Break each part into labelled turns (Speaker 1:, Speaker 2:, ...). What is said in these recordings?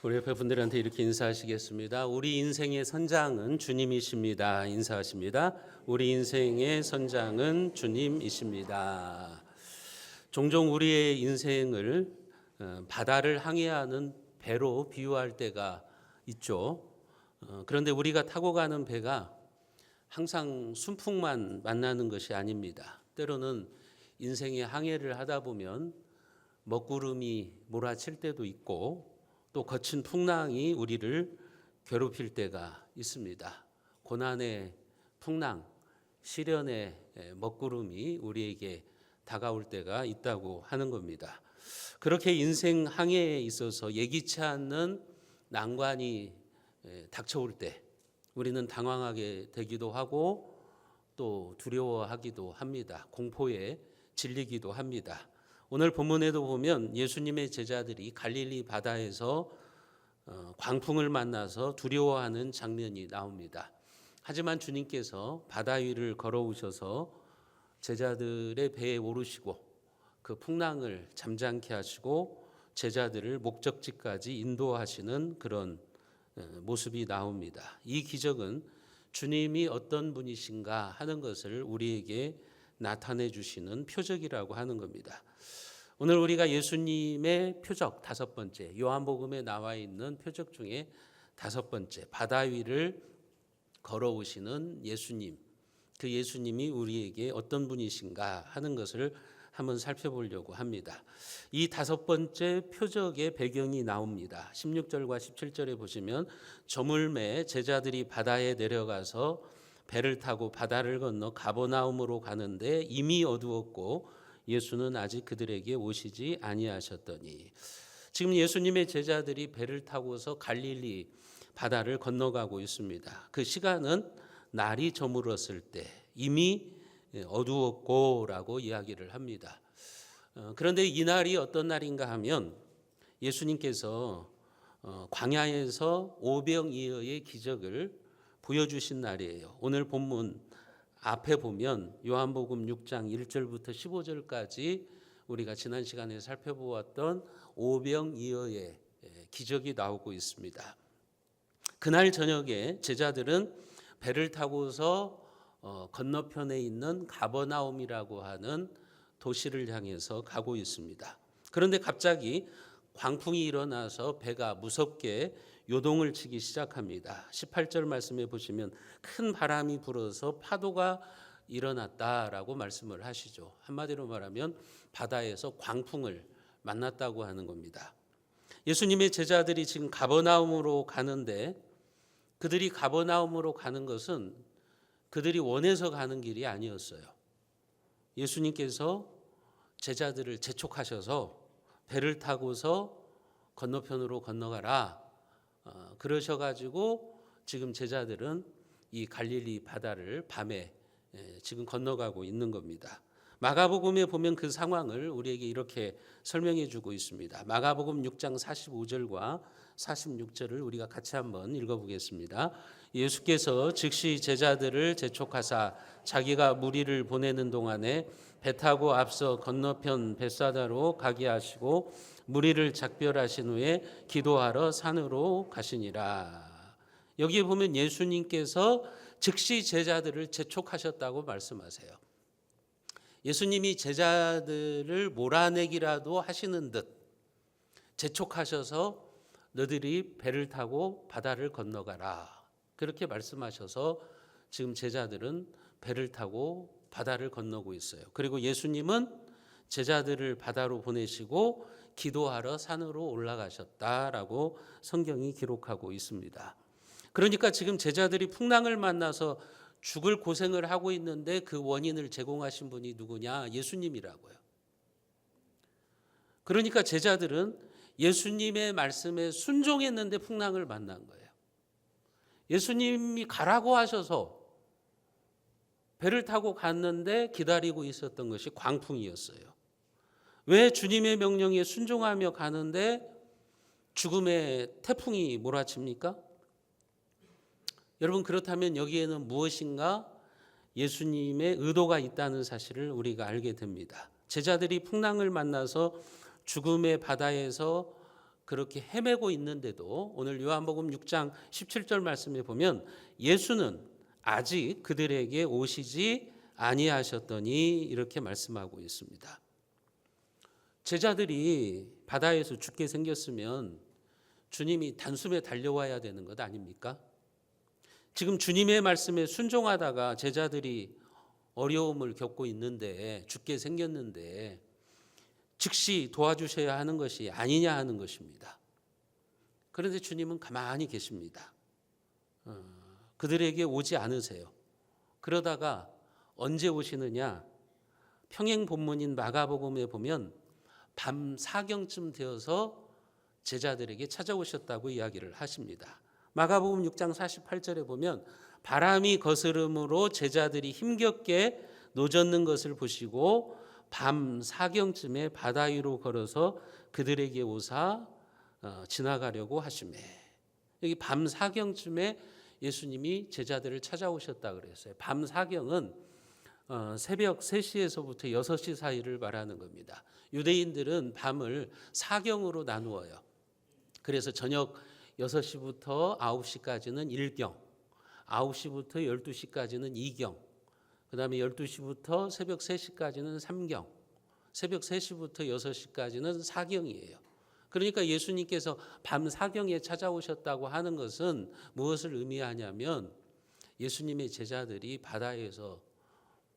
Speaker 1: 우리 옆에 분들한테 이렇게 인사하시겠습니다. 우리 인생의 선장은 주님이십니다. 인사하십니다. 우리 인생의 선장은 주님이십니다. 종종 우리의 인생을 바다를 항해하는 배로 비유할 때가 있죠. 그런데 우리가 타고 가는 배가 항상 순풍만 만나는 것이 아닙니다. 때로는 인생의 항해를 하다 보면 먹구름이 몰아칠 때도 있고 또 거친 풍랑이 우리를 괴롭힐 때가 있습니다. 고난의 풍랑, 시련의 먹구름이 우리에게 다가올 때가 있다고 하는 겁니다. 그렇게 인생 항해에 있어서 예기치 않는 난관이 닥쳐올 때 우리는 당황하게 되기도 하고 또 두려워하기도 합니다. 공포에 질리기도 합니다. 오늘 본문에도 보면 예수님의 제자들이 갈릴리 바다에서 광풍을 만나서 두려워하는 장면이 나옵니다. 하지만 주님께서 바다 위를 걸어오셔서 제자들의 배에 오르시고 그 풍랑을 잠잠케 하시고 제자들을 목적지까지 인도하시는 그런 모습이 나옵니다. 이 기적은 주님이 어떤 분이신가 하는 것을 우리에게 나타내 주시는 표적이라고 하는 겁니다. 오늘 우리가 예수님의 표적 다섯 번째, 요한복음에 나와 있는 표적 중에 다섯 번째, 바다 위를 걸어오시는 예수님, 그 예수님이 우리에게 어떤 분이신가 하는 것을 한번 살펴보려고 합니다. 이 다섯 번째 표적의 배경이 나옵니다. 16절과 17절에 보시면 저물매 제자들이 바다에 내려가서 배를 타고 바다를 건너 가버나움으로 가는데 이미 어두웠고 예수는 아직 그들에게 오시지 아니하셨더니. 지금 예수님의 제자들이 배를 타고서 갈릴리 바다를 건너가고 있습니다. 그 시간은 날이 저물었을 때 이미 어두웠고라고 이야기를 합니다. 그런데 이 날이 어떤 날인가 하면 예수님께서 광야에서 오병이어의 기적을 보여주신 날이에요. 오늘 본문 앞에 보면 요한복음 6장 1절부터 15절까지 우리가 지난 시간에 살펴보았던 오병이어의 기적이 나오고 있습니다. 그날 저녁에 제자들은 배를 타고서 건너편에 있는 가버나움이라고 하는 도시를 향해서 가고 있습니다. 그런데 갑자기 광풍이 일어나서 배가 무섭게 요동을 치기 시작합니다. 18절 말씀에 보시면 큰 바람이 불어서 파도가 일어났다라고 말씀을 하시죠. 한마디로 말하면 바다에서 광풍을 만났다고 하는 겁니다. 예수님의 제자들이 지금 가버나움으로 가는데 그들이 가버나움으로 가는 것은 그들이 원해서 가는 길이 아니었어요. 예수님께서 제자들을 재촉하셔서 배를 타고서 건너편으로 건너가라 그러셔가지고 지금 제자들은 이 갈릴리 바다를 밤에 지금 건너가고 있는 겁니다. 마가복음에 보면 그 상황을 우리에게 이렇게 설명해 주고 있습니다. 마가복음 6장 45절과 46절을 우리가 같이 한번 읽어보겠습니다. 예수께서 즉시 제자들을 재촉하사 자기가 무리를 보내는 동안에 배 타고 앞서 건너편 벳사다로 가게 하시고 무리를 작별하신 후에 기도하러 산으로 가시니라. 여기에 보면 예수님께서 즉시 제자들을 재촉하셨다고 말씀하세요. 예수님이 제자들을 몰아내기라도 하시는 듯 재촉하셔서 너희들이 배를 타고 바다를 건너가라 그렇게 말씀하셔서 지금 제자들은 배를 타고 바다를 건너고 있어요. 그리고 예수님은 제자들을 바다로 보내시고 기도하러 산으로 올라가셨다라고 성경이 기록하고 있습니다. 그러니까 지금 제자들이 풍랑을 만나서 죽을 고생을 하고 있는데 그 원인을 제공하신 분이 누구냐? 예수님이라고요. 그러니까 제자들은 예수님의 말씀에 순종했는데 풍랑을 만난 거예요. 예수님이 가라고 하셔서 배를 타고 갔는데 기다리고 있었던 것이 광풍이었어요. 왜 주님의 명령에 순종하며 가는데 죽음의 태풍이 몰아칩니까? 여러분 그렇다면 여기에는 무엇인가 예수님의 의도가 있다는 사실을 우리가 알게 됩니다. 제자들이 풍랑을 만나서 죽음의 바다에서 그렇게 헤매고 있는데도 오늘 요한복음 6장 17절 말씀에 보면 예수는 아직 그들에게 오시지 아니하셨더니 이렇게 말씀하고 있습니다. 제자들이 바다에서 죽게 생겼으면 주님이 단숨에 달려와야 되는 것 아닙니까? 지금 주님의 말씀에 순종하다가 제자들이 어려움을 겪고 있는데 죽게 생겼는데 즉시 도와주셔야 하는 것이 아니냐 하는 것입니다. 그런데 주님은 가만히 계십니다. 그들에게 오지 않으세요. 그러다가 언제 오시느냐? 평행 본문인 마가복음에 보면 밤 4경쯤 되어서 제자들에게 찾아오셨다고 이야기를 하십니다. 마가복음 6장 48절에 보면 바람이 거스름으로 제자들이 힘겹게 노젓는 것을 보시고 밤 4경쯤에 바다 위로 걸어서 그들에게 오사 지나가려고 하시매. 여기 밤 4경쯤에 예수님이 제자들을 찾아오셨다 그랬어요. 밤 4경은 새벽 3시에서부터 6시 사이를 말하는 겁니다. 유대인들은 밤을 4경으로 나누어요. 그래서 저녁 6시부터 9시까지는 1경, 9시부터 12시까지는 2경, 그 다음에 12시부터 새벽 3시까지는 3경, 새벽 3시부터 6시까지는 4경이에요. 그러니까 예수님께서 밤 4경에 찾아오셨다고 하는 것은 무엇을 의미하냐면 예수님의 제자들이 바다에서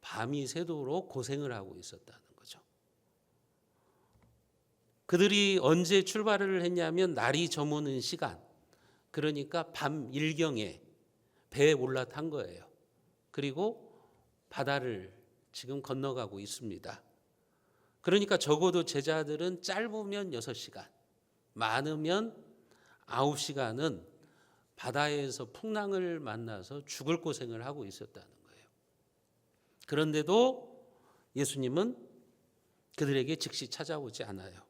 Speaker 1: 밤이 새도록 고생을 하고 있었다는 거죠. 그들이 언제 출발을 했냐면 날이 저무는 시간, 그러니까 밤 1경에 배에 올라탄 거예요. 그리고 바다를 지금 건너가고 있습니다. 그러니까 적어도 제자들은 짧으면 6시간, 많으면 9시간은 바다에서 풍랑을 만나서 죽을 고생을 하고 있었다는 거예요. 그런데도 예수님은 그들에게 즉시 찾아오지 않아요.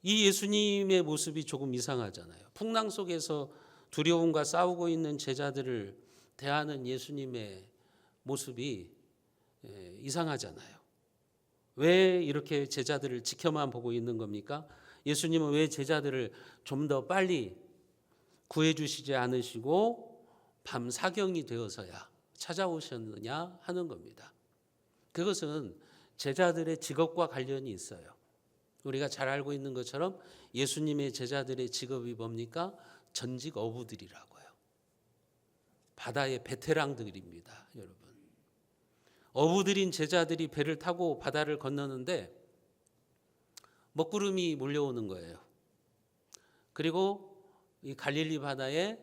Speaker 1: 이 예수님의 모습이 조금 이상하잖아요. 풍랑 속에서 두려움과 싸우고 있는 제자들을 대하는 예수님의 모습이 이상하잖아요. 왜 이렇게 제자들을 지켜만 보고 있는 겁니까? 예수님은 왜 제자들을 좀 더 빨리 구해주시지 않으시고 밤 4경이 되어서야 찾아오셨느냐 하는 겁니다. 그것은 제자들의 직업과 관련이 있어요. 우리가 잘 알고 있는 것처럼 예수님의 제자들의 직업이 뭡니까? 전직 어부들이라고요. 바다의 베테랑들입니다, 여러분. 어부들인 제자들이 배를 타고 바다를 건너는데 먹구름이 몰려오는 거예요. 그리고 이 갈릴리 바다에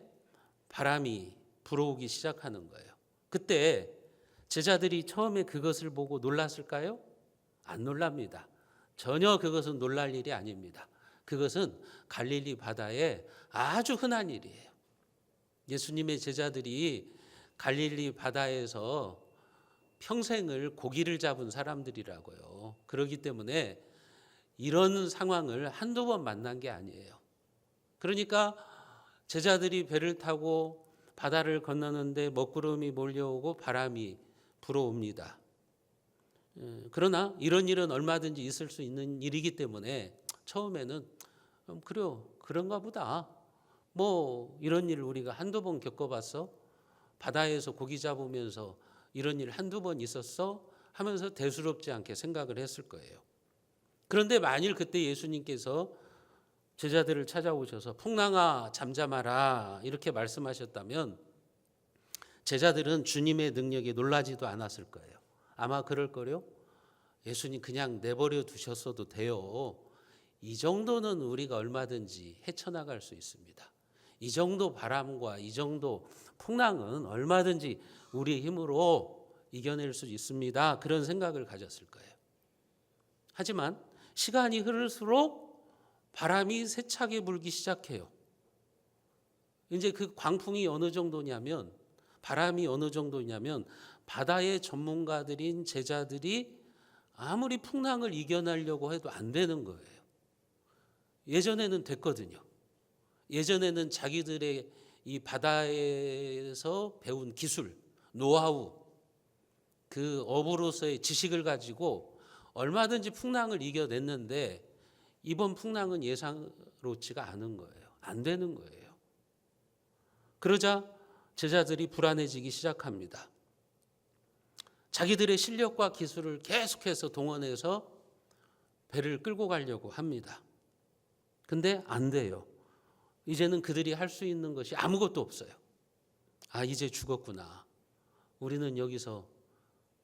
Speaker 1: 바람이 불어오기 시작하는 거예요. 그때 제자들이 처음에 그것을 보고 놀랐을까요? 안 놀랍니다. 전혀 그것은 놀랄 일이 아닙니다. 그것은 갈릴리 바다에 아주 흔한 일이에요. 예수님의 제자들이 갈릴리 바다에서 평생을 고기를 잡은 사람들이라고요. 그렇기 때문에 이런 상황을 한두 번 만난 게 아니에요. 그러니까 제자들이 배를 타고 바다를 건너는데 먹구름이 몰려오고 바람이 불어옵니다. 그러나 이런 일은 얼마든지 있을 수 있는 일이기 때문에 처음에는 그래요, 그런가 보다. 뭐 이런 일을 우리가 한두 번 겪어봤어? 바다에서 고기 잡으면서 이런 일 한두 번 있었어? 하면서 대수롭지 않게 생각을 했을 거예요. 그런데 만일 그때 예수님께서 제자들을 찾아오셔서 풍랑아 잠잠하라 이렇게 말씀하셨다면 제자들은 주님의 능력에 놀라지도 않았을 거예요. 아마 그럴 거요. 예수님 그냥 내버려 두셨어도 돼요. 이 정도는 우리가 얼마든지 헤쳐나갈 수 있습니다. 이 정도 바람과 이 정도 풍랑은 얼마든지 우리의 힘으로 이겨낼 수 있습니다. 그런 생각을 가졌을 거예요. 하지만 시간이 흐를수록 바람이 세차게 불기 시작해요. 이제 그 광풍이 어느 정도냐면 바람이 어느 정도냐면 바다의 전문가들인 제자들이 아무리 풍랑을 이겨내려고 해도 안 되는 거예요. 예전에는 됐거든요. 예전에는 자기들의 이 바다에서 배운 기술, 노하우, 그 어부로서의 지식을 가지고 얼마든지 풍랑을 이겨냈는데 이번 풍랑은 예상롭지가 않은 거예요. 안 되는 거예요. 그러자 제자들이 불안해지기 시작합니다. 자기들의 실력과 기술을 계속해서 동원해서 배를 끌고 가려고 합니다. 근데 안 돼요. 이제는 그들이 할 수 있는 것이 아무것도 없어요. 아, 이제 죽었구나. 우리는 여기서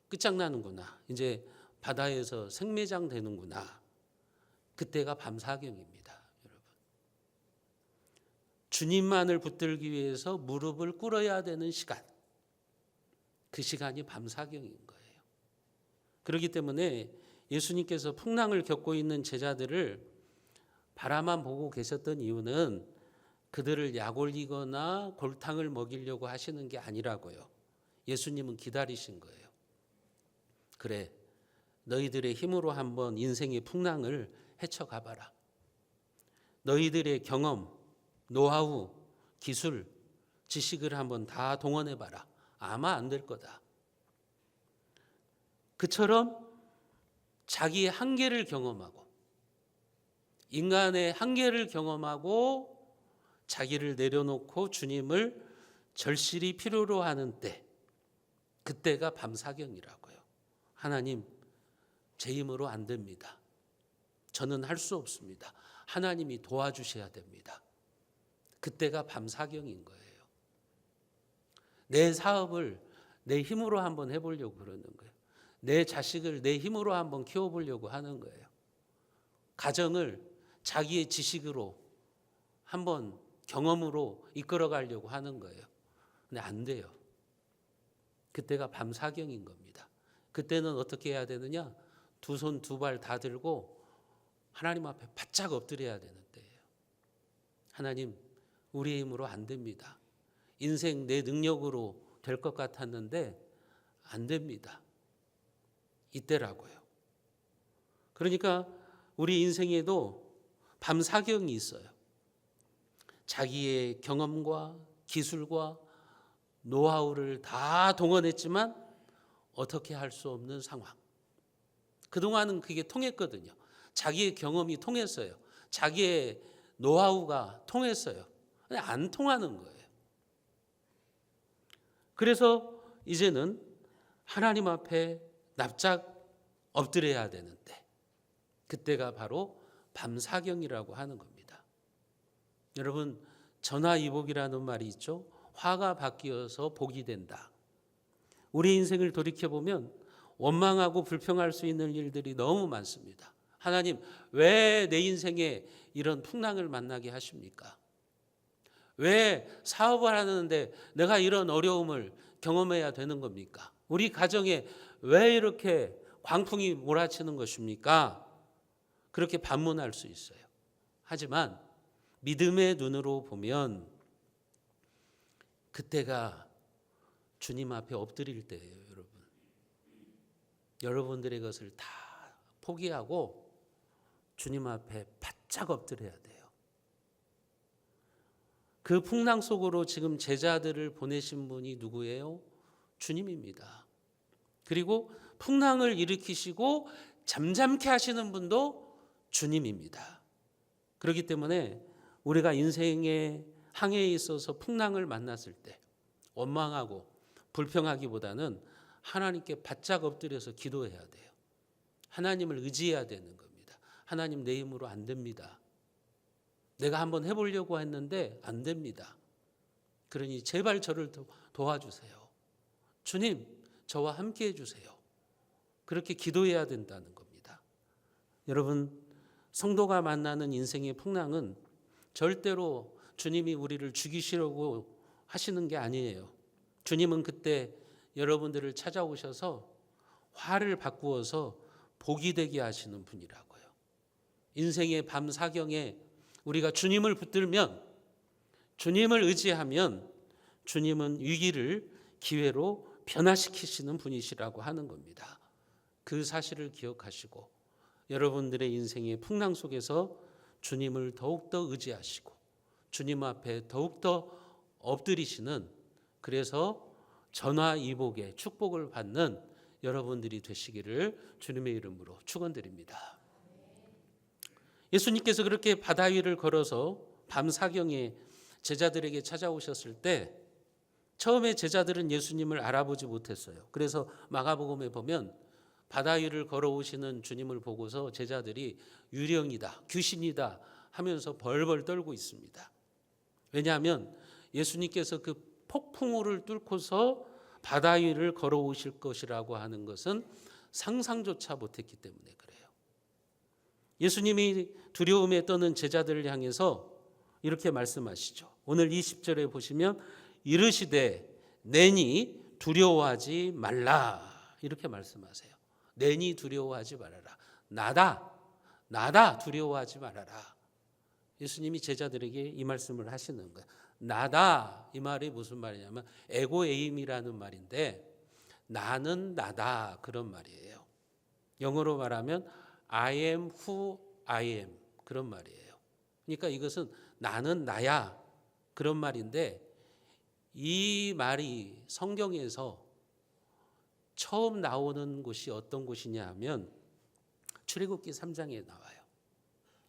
Speaker 1: 끝장나는구나. 이제 바다에서 생매장 되는구나. 그때가 밤사경입니다, 여러분. 주님만을 붙들기 위해서 무릎을 꿇어야 되는 시간. 그 시간이 밤사경인 거예요. 그렇기 때문에 예수님께서 풍랑을 겪고 있는 제자들을 바라만 보고 계셨던 이유는 그들을 약올리거나 골탕을 먹이려고 하시는 게 아니라고요. 예수님은 기다리신 거예요. 그래, 너희들의 힘으로 한번 인생의 풍랑을 헤쳐가봐라. 너희들의 경험, 노하우, 기술, 지식을 한번 다 동원해봐라. 아마 안 될 거다. 그처럼 자기의 한계를 경험하고 인간의 한계를 경험하고 자기를 내려놓고 주님을 절실히 필요로 하는 때, 그때가 밤사경이라고요. 하나님, 제 힘으로 안 됩니다. 저는 할 수 없습니다. 하나님이 도와주셔야 됩니다. 그때가 밤사경인 거예요. 내 사업을 내 힘으로 한번 해보려고 그러는 거예요. 내 자식을 내 힘으로 한번 키워보려고 하는 거예요. 가정을 자기의 지식으로 한번 경험으로 이끌어가려고 하는 거예요. 근데 안 돼요. 그때가 밤사경인 겁니다. 그때는 어떻게 해야 되느냐? 두 손 두 발 다 들고 하나님 앞에 바짝 엎드려야 되는 때예요. 하나님, 우리의 힘으로 안 됩니다. 인생 내 능력으로 될 것 같았는데 안 됩니다. 이때라고요. 그러니까 우리 인생에도 밤사경이 있어요. 자기의 경험과 기술과 노하우를 다 동원했지만 어떻게 할 수 없는 상황. 그동안은 그게 통했거든요. 자기의 경험이 통했어요. 자기의 노하우가 통했어요. 근데 안 통하는 거예요. 그래서 이제는 하나님 앞에 납작 엎드려야 되는데, 그때가 바로 밤사경이라고 하는 겁니다. 여러분, 전화위복이라는 말이 있죠. 화가 바뀌어서 복이 된다. 우리 인생을 돌이켜보면 원망하고 불평할 수 있는 일들이 너무 많습니다. 하나님, 왜 내 인생에 이런 풍랑을 만나게 하십니까? 왜 사업을 하는데 내가 이런 어려움을 경험해야 되는 겁니까? 우리 가정에 왜 이렇게 광풍이 몰아치는 것입니까? 그렇게 반문할 수 있어요. 하지만 믿음의 눈으로 보면 그때가 주님 앞에 엎드릴 때예요, 여러분. 여러분들의 것을 다 포기하고 주님 앞에 바짝 엎드려야 돼요. 그 풍랑 속으로 지금 제자들을 보내신 분이 누구예요? 주님입니다. 그리고 풍랑을 일으키시고 잠잠케 하시는 분도 주님입니다. 그렇기 때문에 우리가 인생의 항해에 있어서 풍랑을 만났을 때 원망하고 불평하기보다는 하나님께 바짝 엎드려서 기도해야 돼요. 하나님을 의지해야 되는 겁니다. 하나님, 내 힘으로 안 됩니다. 내가 한번 해보려고 했는데 안 됩니다. 그러니 제발 저를 도와주세요. 주님, 저와 함께 해주세요. 그렇게 기도해야 된다는 겁니다. 여러분, 성도가 만나는 인생의 풍랑은 절대로 주님이 우리를 죽이시려고 하시는 게 아니에요. 주님은 그때 여러분들을 찾아오셔서 화를 바꾸어서 복이 되게 하시는 분이라고요. 인생의 밤사경에 우리가 주님을 붙들면, 주님을 의지하면 주님은 위기를 기회로 변화시키시는 분이시라고 하는 겁니다. 그 사실을 기억하시고 여러분들의 인생의 풍랑 속에서 주님을 더욱더 의지하시고 주님 앞에 더욱더 엎드리시는, 그래서 전화위복의 축복을 받는 여러분들이 되시기를 주님의 이름으로 축원드립니다. 예수님께서 그렇게 바다 위를 걸어서 밤 사경에 제자들에게 찾아오셨을 때 처음에 제자들은 예수님을 알아보지 못했어요. 그래서 마가복음에 보면 바다 위를 걸어오시는 주님을 보고서 제자들이 유령이다, 귀신이다 하면서 벌벌 떨고 있습니다. 왜냐하면 예수님께서 그 폭풍우를 뚫고서 바다 위를 걸어오실 것이라고 하는 것은 상상조차 못했기 때문에 그래요. 예수님이 두려움에 떠는 제자들을 향해서 이렇게 말씀하시죠. 오늘 20절에 보시면 이르시되 내니 두려워하지 말라 이렇게 말씀하세요. 내니 두려워하지 말아라. 나다 두려워하지 말아라. 예수님이 제자들에게 이 말씀을 하시는 거예요. 나다 이 말이 무슨 말이냐면 에고에임이라는 말인데 나는 나다 그런 말이에요. 영어로 말하면 I am who I am 그런 말이에요. 그러니까 이것은 나는 나야 그런 말인데 이 말이 성경에서 처음 나오는 곳이 어떤 곳이냐 하면 출애굽기 3장에 나와요.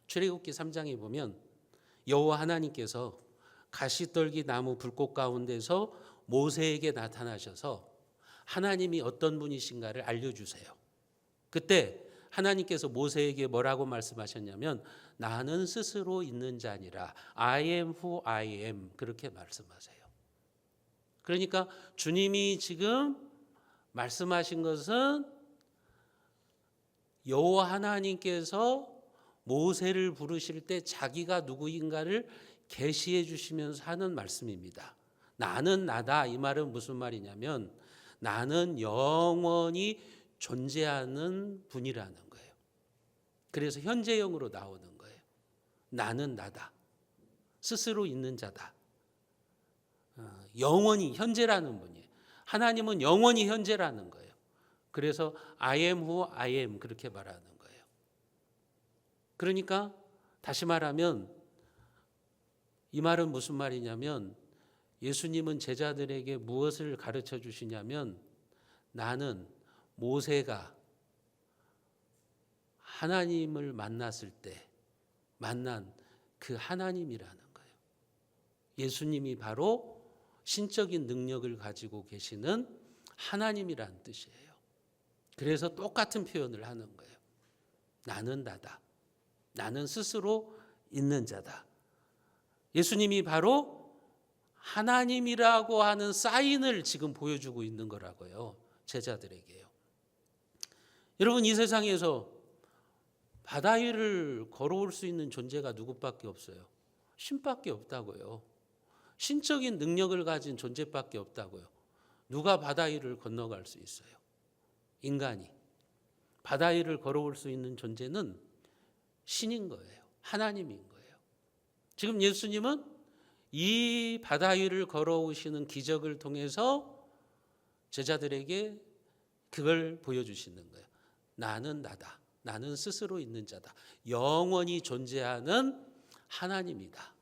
Speaker 1: 출애굽기 3장에 보면 여호와 하나님께서 가시떨기 나무 불꽃 가운데서 모세에게 나타나셔서 하나님이 어떤 분이신가를 알려주세요. 그때 하나님께서 모세에게 뭐라고 말씀하셨냐면 나는 스스로 있는 자니라 I am who I am 그렇게 말씀하세요. 그러니까 주님이 지금 말씀하신 것은 여호와 하나님께서 모세를 부르실 때 자기가 누구인가를 계시해 주시면서 하는 말씀입니다. 나는 나다 이 말은 무슨 말이냐면 나는 영원히 존재하는 분이라는 거예요. 그래서 현재형으로 나오는 거예요. 나는 나다. 스스로 있는 자다. 영원히 현재라는 분이에요. 하나님은 영원히 현재라는 거예요. 그래서 I am who I am 그렇게 말하는 거예요. 그러니까 다시 말하면 이 말은 무슨 말이냐면 예수님은 제자들에게 무엇을 가르쳐 주시냐면 나는 모세가 하나님을 만났을 때 만난 그 하나님이라는 거예요. 예수님이 바로 신적인 능력을 가지고 계시는 하나님이라는 뜻이에요. 그래서 똑같은 표현을 하는 거예요. 나는 나다. 나는 스스로 있는 자다. 예수님이 바로 하나님이라고 하는 사인을 지금 보여주고 있는 거라고요. 제자들에게요. 여러분 이 세상에서 바다 위를 걸어올 수 있는 존재가 누구밖에 없어요. 신밖에 없다고요. 신적인 능력을 가진 존재밖에 없다고요. 누가 바다 위를 건너갈 수 있어요? 인간이. 바다 위를 걸어올 수 있는 존재는 신인 거예요. 하나님인 거예요. 지금 예수님은 이 바다 위를 걸어오시는 기적을 통해서 제자들에게 그걸 보여주시는 거예요. 나는 나다. 나는 스스로 있는 자다. 영원히 존재하는 하나님이다.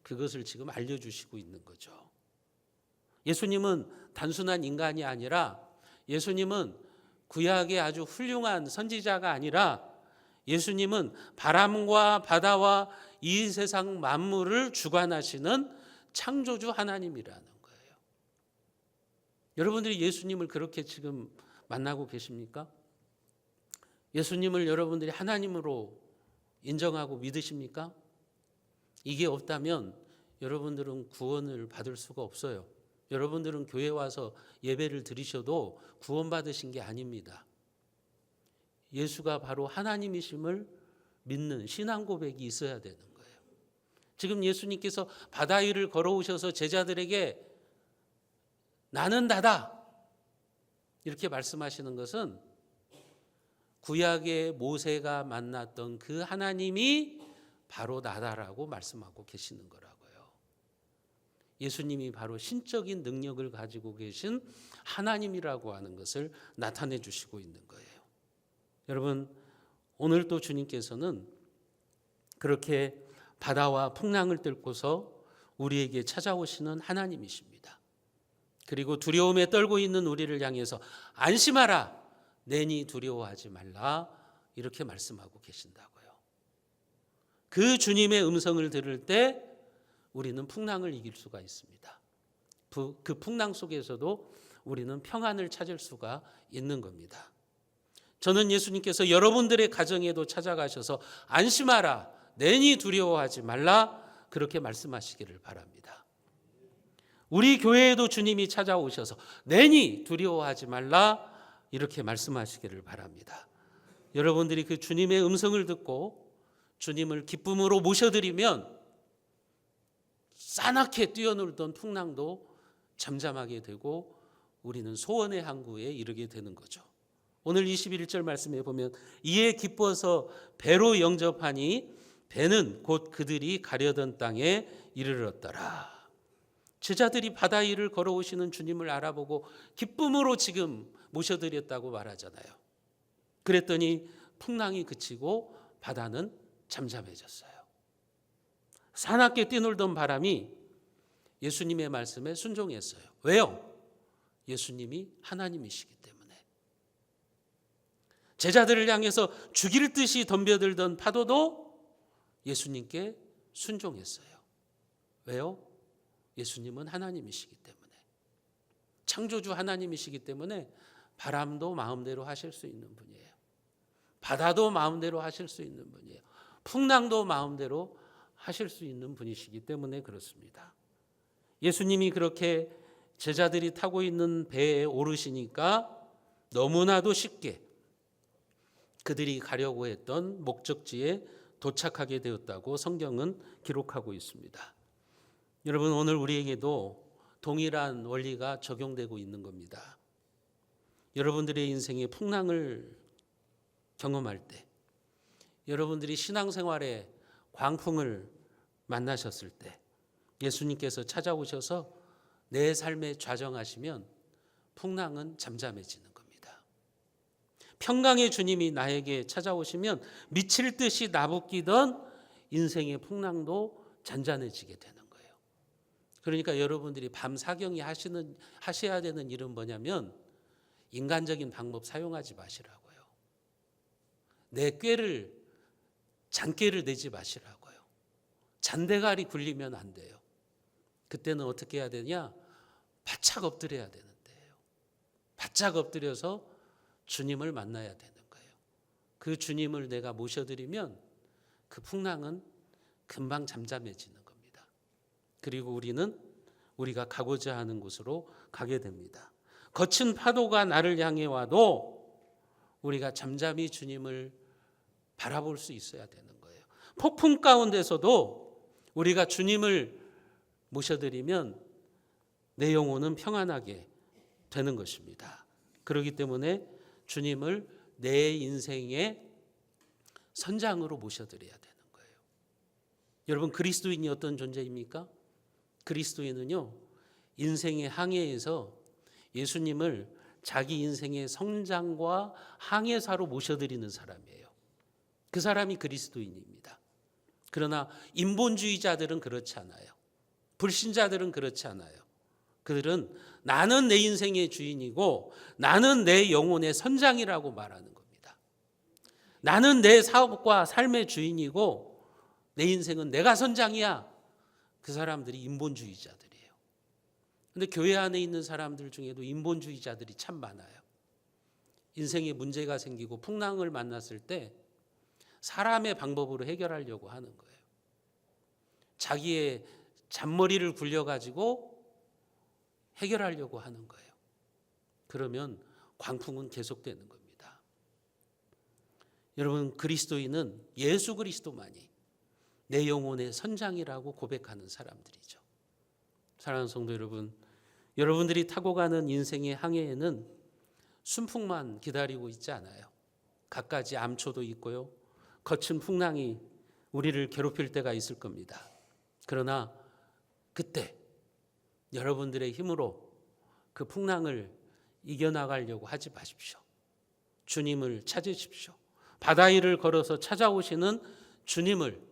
Speaker 1: 그것을 지금 알려주시고 있는 거죠. 예수님은 단순한 인간이 아니라 예수님은 구약의 아주 훌륭한 선지자가 아니라 예수님은 바람과 바다와 이 세상 만물을 주관하시는 창조주 하나님이라는 거예요. 여러분들이 예수님을 그렇게 지금 만나고 계십니까? 예수님을 여러분들이 하나님으로 인정하고 믿으십니까? 이게 없다면 여러분들은 구원을 받을 수가 없어요. 여러분들은 교회 와서 예배를 드리셔도 구원받으신 게 아닙니다. 예수가 바로 하나님이심을 믿는 신앙 고백이 있어야 되는 거예요. 지금 예수님께서 바다 위를 걸어오셔서 제자들에게 나는 나다 이렇게 말씀하시는 것은 구약의 모세가 만났던 그 하나님이 바로 나다라고 말씀하고 계시는 거라고요. 예수님이 바로 신적인 능력을 가지고 계신 하나님이라고 하는 것을 나타내 주시고 있는 거예요. 여러분 오늘 또 주님께서는 그렇게 바다와 풍랑을 뚫고서 우리에게 찾아오시는 하나님이십니다. 그리고 두려움에 떨고 있는 우리를 향해서 안심하라. 내니 두려워하지 말라. 이렇게 말씀하고 계신다고요. 그 주님의 음성을 들을 때 우리는 풍랑을 이길 수가 있습니다. 그 풍랑 속에서도 우리는 평안을 찾을 수가 있는 겁니다. 저는 예수님께서 여러분들의 가정에도 찾아가셔서 안심하라, 내니 두려워하지 말라, 그렇게 말씀하시기를 바랍니다. 우리 교회에도 주님이 찾아오셔서 내니 두려워하지 말라, 이렇게 말씀하시기를 바랍니다. 여러분들이 그 주님의 음성을 듣고 주님을 기쁨으로 모셔드리면 싸납게 뛰어놀던 풍랑도 잠잠하게 되고 우리는 소원의 항구에 이르게 되는 거죠. 오늘 21절 말씀에 보면 이에 기뻐서 배로 영접하니 배는 곧 그들이 가려던 땅에 이르렀더라. 제자들이 바다 위를 걸어오시는 주님을 알아보고 기쁨으로 지금 모셔드렸다고 말하잖아요. 그랬더니 풍랑이 그치고 바다는 잠잠해졌어요. 사납게 뛰놀던 바람이 예수님의 말씀에 순종했어요. 왜요? 예수님이 하나님이시기 때문에. 제자들을 향해서 죽일 듯이 덤벼들던 파도도 예수님께 순종했어요. 왜요? 예수님은 하나님이시기 때문에. 창조주 하나님이시기 때문에 바람도 마음대로 하실 수 있는 분이에요. 바다도 마음대로 하실 수 있는 분이에요. 풍랑도 마음대로 하실 수 있는 분이시기 때문에 그렇습니다. 예수님이 그렇게 제자들이 타고 있는 배에 오르시니까 너무나도 쉽게 그들이 가려고 했던 목적지에 도착하게 되었다고 성경은 기록하고 있습니다. 여러분, 오늘 우리에게도 동일한 원리가 적용되고 있는 겁니다. 여러분들의 인생의 풍랑을 경험할 때, 여러분들이 신앙생활에 광풍을 만나셨을 때 예수님께서 찾아오셔서 내 삶에 좌정하시면 풍랑은 잠잠해지는 겁니다. 평강의 주님이 나에게 찾아오시면 미칠 듯이 나부끼던 인생의 풍랑도 잔잔해지게 되는 거예요. 그러니까 여러분들이 밤 사경이 하셔야 되는 일은 뭐냐면 인간적인 방법 사용하지 마시라고요. 내 잔꾀를 내지 마시라고요. 잔대가리 굴리면 안 돼요. 그때는 어떻게 해야 되냐? 바짝 엎드려야 되는데요. 바짝 엎드려서 주님을 만나야 되는 거예요. 그 주님을 내가 모셔드리면 그 풍랑은 금방 잠잠해지는 겁니다. 그리고 우리는 우리가 가고자 하는 곳으로 가게 됩니다. 거친 파도가 나를 향해 와도 우리가 잠잠히 주님을 바라볼 수 있어야 되는 거예요. 폭풍 가운데서도 우리가 주님을 모셔드리면 내 영혼은 평안하게 되는 것입니다. 그렇기 때문에 주님을 내 인생의 선장으로 모셔드려야 되는 거예요. 여러분, 그리스도인이 어떤 존재입니까? 그리스도인은요, 인생의 항해에서 예수님을 자기 인생의 성장과 항해사로 모셔드리는 사람이에요. 그 사람이 그리스도인입니다. 그러나 인본주의자들은 그렇지 않아요. 불신자들은 그렇지 않아요. 그들은 나는 내 인생의 주인이고 나는 내 영혼의 선장이라고 말하는 겁니다. 나는 내 사업과 삶의 주인이고 내 인생은 내가 선장이야. 그 사람들이 인본주의자들이에요. 그런데 교회 안에 있는 사람들 중에도 인본주의자들이 참 많아요. 인생에 문제가 생기고 풍랑을 만났을 때 사람의 방법으로 해결하려고 하는 거예요. 자기의 잔머리를 굴려가지고 해결하려고 하는 거예요. 그러면 광풍은 계속되는 겁니다. 여러분, 그리스도인은 예수 그리스도만이 내 영혼의 선장이라고 고백하는 사람들이죠. 사랑하는 성도 여러분, 여러분들이 타고 가는 인생의 항해에는 순풍만 기다리고 있지 않아요. 갖가지 암초도 있고요. 거친 풍랑이 우리를 괴롭힐 때가 있을 겁니다. 그러나 그때 여러분들의 힘으로 그 풍랑을 이겨나가려고 하지 마십시오. 주님을 찾으십시오. 바다 위를 걸어서 찾아오시는 주님을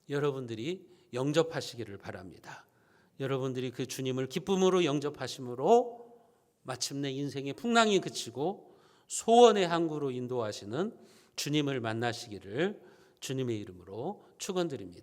Speaker 1: 여러분들이 영접하시기를 바랍니다. 여러분들이 그 주님을 기쁨으로 영접하심으로 마침내 인생의 풍랑이 그치고 소원의 항구로 인도하시는 주님을 만나시기를 주님의 이름으로 축원드립니다.